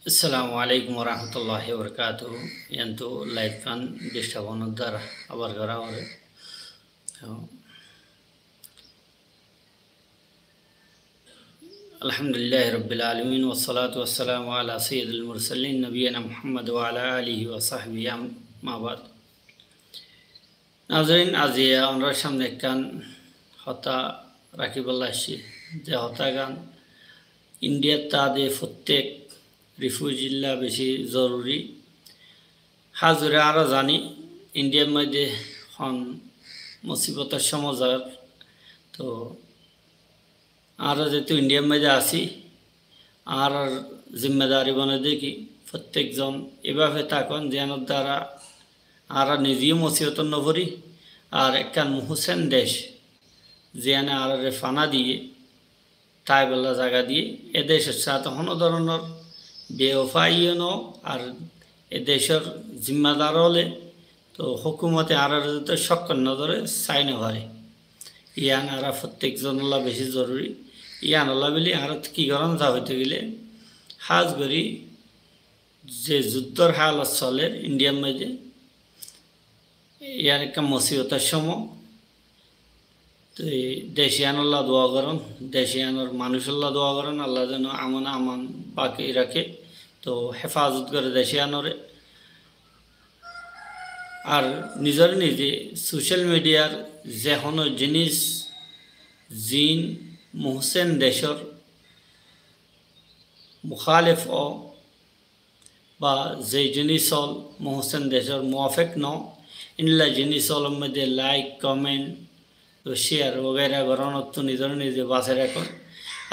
Assalamualaikum warahmatullahi wabarakatuh. Yantu live kan distabon dar abar gara ore. Alhamdulillahi rabbil alamin wassalatu wassalamu ala sayyidil mursalin nabiyina Muhammad wa ala alihi wa sahbihi amma ba'd. Nazrin আজি আমরা সামনে কান হতা রাখিবল্লা আসি যে হতা গান ইন্ডিয়ার তাদের প্রত্যেক রিফিউজিল্লা বেশি জরুরি হাজুরে আরও জানি ইন্ডিয়ার মধ্যে হন মুসিবতের সমাজার তো আর যেহেতু ইন্ডিয়ার মধ্যে আসি আর জিম্মেদারি বনে দেখি প্রত্যেকজন এভাবে থাকুন যেন দ্বারা আর নিজেও মুসিবত নভরি আর একখান মুহসেন দেশ যেখানে আর ফানা দিয়ে তাইবেলা জায়গা দিয়ে এ দেশের সাথে কোনো ধরনের বেওফাইও ন আর এ দেশের জিম্মাদার হলে তো হুকুমতে আর সক্ষণ নজরে চাইনে হয় ইয়ান আর প্রত্যেকজন বেশি জরুরি ইয়ান বলি আর কী করেন যা হইতে গেলে হাজ করি যে যুদ্ধর হালত চলে ইন্ডিয়ার মধ্যে ইয়ার একটা মুসিবতের সময় তো দেশিয়ানুল্লাহ দোয়া করেন দেশিয়ানোর মানুষুল্লাহ দোয়া করেন আল্লাহ যেন আমান বাকি রাখে তো হেফাজত করে দেশিয়ানোরে আর নিজের নিজে সোশ্যাল মিডিয়ার যে কোনো জিনিস জিন মোহসেন দেশর মুখালেফ বা যে জিনিস হল মোহসেন দেশর মুআফেক ন ইনলা জিনিস হল মধ্যে লাইক কমেন্ট শেয়ার वगैरह গণনত নিজের নিজে বাঁচে রাখুন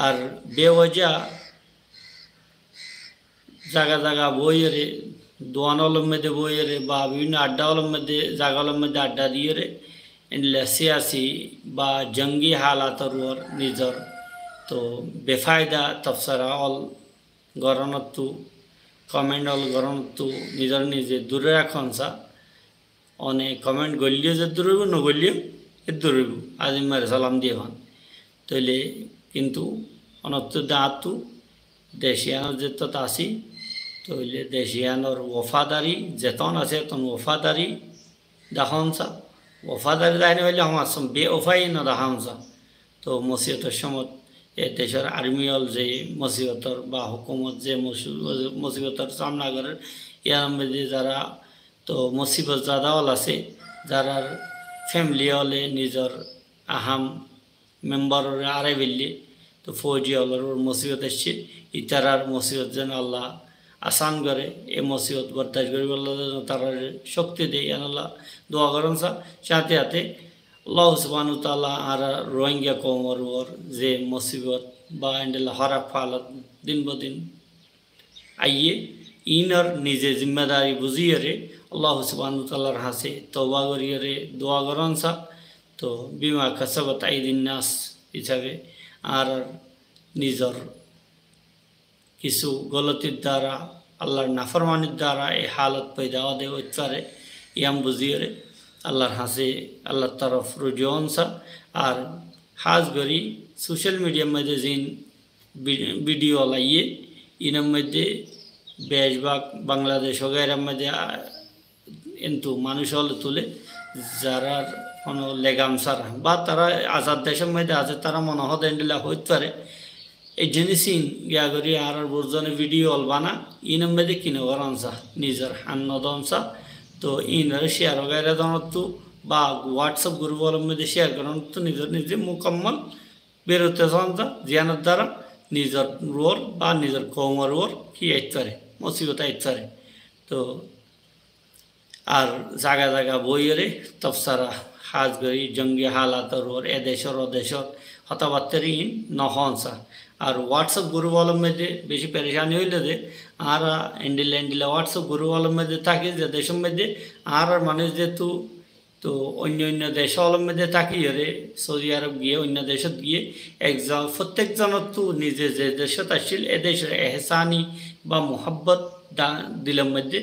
আর বেওয়াজা জায়গা জায়গা বইয়েরে দোয়ানলের মধ্যে বইয়েরে বা বিভিন্ন আড্ডাওয়ালের মধ্যে জায়গাগুলোর মধ্যে আড্ডা দিয়ে ইনলা সিয়াসি বা জঙ্গি হালাতর নিজের তো বেফায়দা তফসরা অল গণনত কমেন্ট অল গণনত নিজের নিজে দূরে রাখুন সা অনেক কমেন্ট গলিও যে দূর নগলিও দূরব আজিমার সালাম দিয়ে হন তৈলে কিন্তু অনত্য দাঁতু দেশিয়ানোর যেত আসি তৈলে দেশিয়ানোর ওফাদারি যেতন আছে তখন ওফাদারি দেখানসা ওফাদারি দায়নি হইলে আমার বে ওফাই না দেখানসা তো মসিবতের সময় এ দেশের আর্মিয়ল যে মসিবতর বা হুকুমত যে মসিবতর সামনা করে ইয়ার মধ্যে যারা তো মুসিবত জাদাওয়াল আছে যারা ফ্যামিলি হলে নিজের আহাম মেম্বারের আড়াই বেললে তো ফৌজি হলের মুসিবত এসছে ইতারার মুসিবত যেন আল্লাহ আসান করে এ মুসিবত বরদাস্ত করি আল্লাহ যেন তারা শক্তি দেয় আল্লাহ দোয়া করেন সাথে সাথে আল্লাহ সুবহানাহু ওয়া তাআলা আর রোহিঙ্গা কওমের ওর যে মুসিবত বা এন্ডেলা হরাক ফালত দিন বদিন আইয়ে ইনর নিজে জিম্মেদারি বুঝিয়ে আল্লাহ সুবহানাহু ওয়া তাআলার হাসে তওবা করিয়ে দোয়া করেন তো বিমা কাসাবাত আইদিন নাস হিসাবে আর নিজের কিছু গলতির দ্বারা আল্লাহর নাফরমানির দ্বারা এই হালত পয়দা হতে পারে ইয়াম বুঝিয়ে আল্লাহর হাসে আল্লাহর তরফ রুজুন আর হাজ করি সোশ্যাল মিডিয়ার মধ্যে জিন ভিডিও লাইয়ে ইনার মধ্যে বেশভাগ বাংলাদেশ वगैरह মধ্যে কিন্তু মানুষ হলে তুলে যারা কোনো লেগামসার বা তারা আজাদ দেশের মধ্যে আছে তারা মনে হতে এন্ডিলা হইতে পারে এই জিনিসই গিয়া করি আর বুঝজনে ভিডিও বানা ইনার মধ্যে কিনে করানসা নিজের হান্নদনসা তো ইনার শেয়ার वगैरह দনতো বা হোয়াটসঅ্যাপ গ্রুপের মধ্যে শেয়ার করেন তো নিজের নিজে মুকম্মল বেরোতে চানসা জিয়ানোর দ্বারা নিজের রোর বা নিজের কৌমের ওর কি আইতে পারে মুসিবত আইতে পারে তো আর জায়গা জায়গা বইয়েরে তফসারা হাজ গরি জঙ্গি হালাতর ওর এদেশর ওদেশর হতাবাত্তারিহীন নহনসা আর হোয়াটসঅ্যাপ গ্রুপের মধ্যে বেশি পেরেশানি হইলে যে আর এন্ডিলা হোয়াটসঅ্যাপ গ্রুপের মধ্যে থাকে যে দেশের মধ্যে আর মানুষ যেহেতু তো অন্য দেশের মধ্যে থাকিয়ে সৌদি আরব গিয়ে অন্য দেশত গিয়ে একজন প্রত্যেকজনের তো নিজে যে দেশত আসছিল এ দেশের এহসানি বা মোহাব্বত দিলের মধ্যে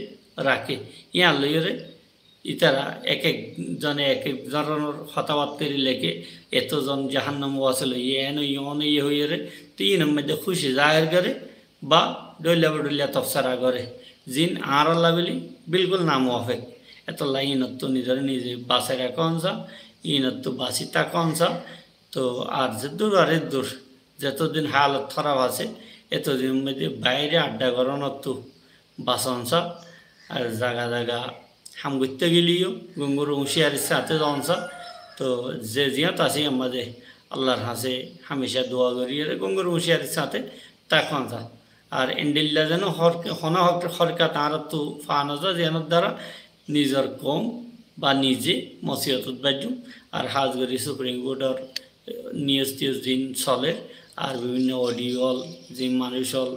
রাখে ইয়া লইরে ইতারা এক একজনে এক এক ধরনের কথাবার্তারি লেখে এতজন জাহান্নাম ওয়াসল এন ইয়ে হয়ে তিন মধ্যে খুশি জাহের করে বা ডলিয়া তফসারা করে জিন আর আল্লাহ বলি বিলকুল নাম অফেক এতলা ইনত্তু নিজরে নিজে বাসের কনস ইনত্তু বাসিতা কনস তো আর যে দূর আরে দূর যতদিন হালত খারাপ আছে এতদিন মধ্যে বাইরে আড্ডা করানোত্তু বাসনস আর জায়গা জায়গা হাম করতে গেলিও গঙ্গুর হুঁশিয়ারির সাথে জনস তো যে জিয়াত আছে আমাদের আল্লাহর হাসে হামেশা দোয়া করি গঙ্গুর হুঁশিয়ারির সাথে তা খনসা আর এন্ডিল্লা যেন হনা হরকা তাঁর তো ফানো যা যেন দ্বারা নিজের কম বা নিজে মসিহত বাজুম আর হাজগরি সুপ্রিম কোর্টের নিউজ টিউজ দিন চলে আর বিভিন্ন অডিওল যে মানুষ হল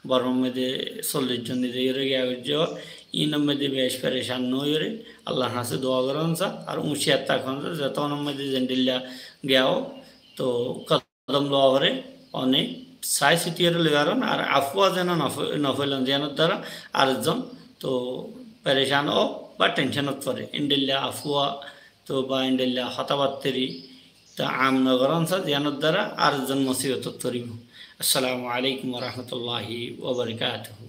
বর্ম মধ্যে 40 জন নিজে গিয়ে ইনম মধ্যে বেশ পরেশান নইরে আল্লাহ হাসে দোয়া করেন আর উঁচিয়ার তখন যত মধ্যে জেন্ডিল্লা গেও তো কদম দোয়া করে অনেক সাই সিটিয়ার লেগারন আর আফওয়া যেন নফেলেন যেন দ্বারা আরেকজন তো পরেশান ও বা টেনশনত পড়ে ইন্ডিল্লা আফওয়া তো বা ইন্ডিল্লা হতাবাত্তেরি তা আম নগরন যেন দ্বারা আরেকজন মুসিবত তরিব। আসসালামু আলাইকুম ওয়া রাহমাতুল্লাহি ওয়া বারাকাতুহু।